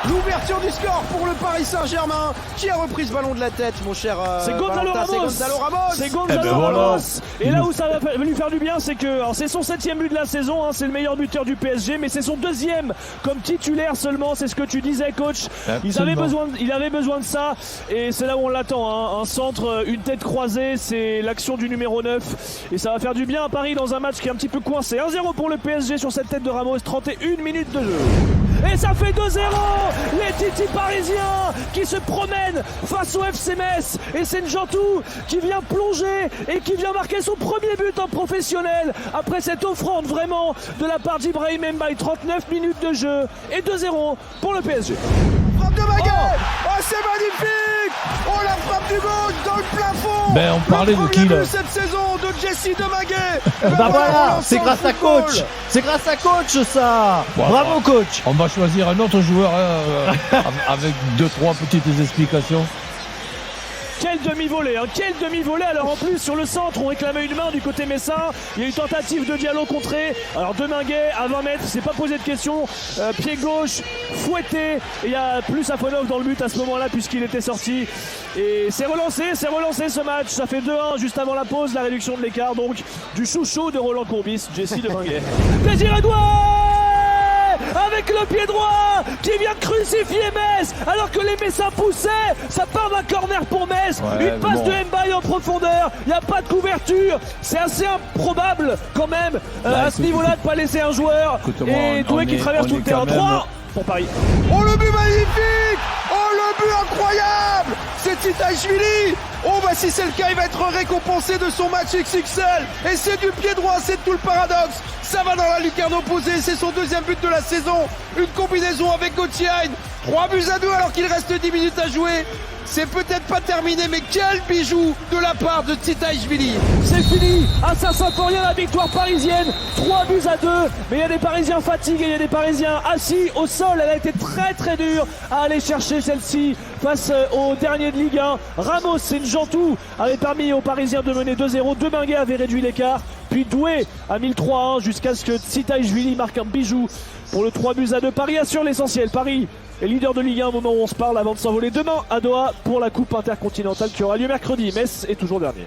L'ouverture du score pour le Paris Saint-Germain qui a repris ce ballon de la tête, mon cher. C'est Gonzalo Ramos. C'est Gonzalo voilà. Ramos. Et là où ça va lui faire du bien, c'est que c'est son 7e but de la saison, hein, c'est le meilleur buteur du PSG, mais c'est son 2e comme titulaire seulement. C'est ce que tu disais, coach. Il avait besoin de ça, et c'est là où on l'attend. Hein. Un centre, une tête croisée, c'est l'action du numéro 9, et ça va faire du bien à Paris dans un match qui est un petit peu coincé. 1-0 pour le PSG sur cette tête de Ramos, 31 minutes de jeu. Et ça fait 2-0. Les Titi parisiens qui se promènent face au FC Metz. Et c'est Njantou qui vient plonger et qui vient marquer son premier but en professionnel après cette offrande vraiment de la part d'Ibrahim Mbaye. 39 minutes de jeu et 2-0 pour le PSG. Frappe de Maguet. Oh, c'est magnifique. Oh, la frappe du gauche dans le plafond. Ben, on parlait de qui là? Cette saison de Jesse de Maguet. Bah voilà, c'est grâce à coach. C'est grâce à coach ça. Bon, bravo coach. On va choisir un autre joueur avec 2-3 petites explications. Quel demi-volée, hein, quel demi-volée. Alors en plus sur le centre on réclamait une main du côté messin. Il y a eu tentative de Diallo contré. Alors Deminguet à 20 mètres, c'est pas posé de question. Pied gauche, fouetté. Et il y a plus Afonov dans le but à ce moment-là puisqu'il était sorti. Et c'est relancé ce match. Ça fait 2-1 juste avant la pause, la réduction de l'écart donc du chouchou de Roland Courbis, Jesse Deminguet. Désiré Doué avec le pied droit qui vient crucifier Metz alors que les Messins poussaient. Ça part d'un corner pour Metz. Une passe de Mbaye en profondeur. Il n'y a pas de couverture. C'est assez improbable quand même à ce niveau-là de ne pas laisser un joueur. Et Doué qui traverse tout le terrain. 3 pour Paris. Oh, le but magnifique. Oh, le but incroyable. C'est Titaishvili. Oh, bah si c'est le cas, il va être récompensé de son match XXL. Et c'est du pied droit, c'est tout le paradoxe. Ça va dans la lucarne opposée, c'est son 2e but de la saison. Une combinaison avec Gauthier. 3-2 alors qu'il reste 10 minutes à jouer. C'est peut-être pas terminé, mais quel bijou de la part de Titaishvili. C'est fini, à Saint-Symphorien, la victoire parisienne, 3-2. Mais il y a des Parisiens fatigués, il y a des Parisiens assis au sol. Elle a été très très dure à aller chercher celle-ci face au dernier de Ligue 1. Ramos et Njantou avaient permis aux Parisiens de mener 2-0. Deminguet avait réduit l'écart. Puis Doué a mis le 3-1 jusqu'à ce que Titaishvili marque un bijou pour le 3-2. Paris assure l'essentiel. Paris est leader de Ligue 1 au moment où on se parle avant de s'envoler demain à Doha pour la Coupe intercontinentale qui aura lieu mercredi. Metz est toujours dernier.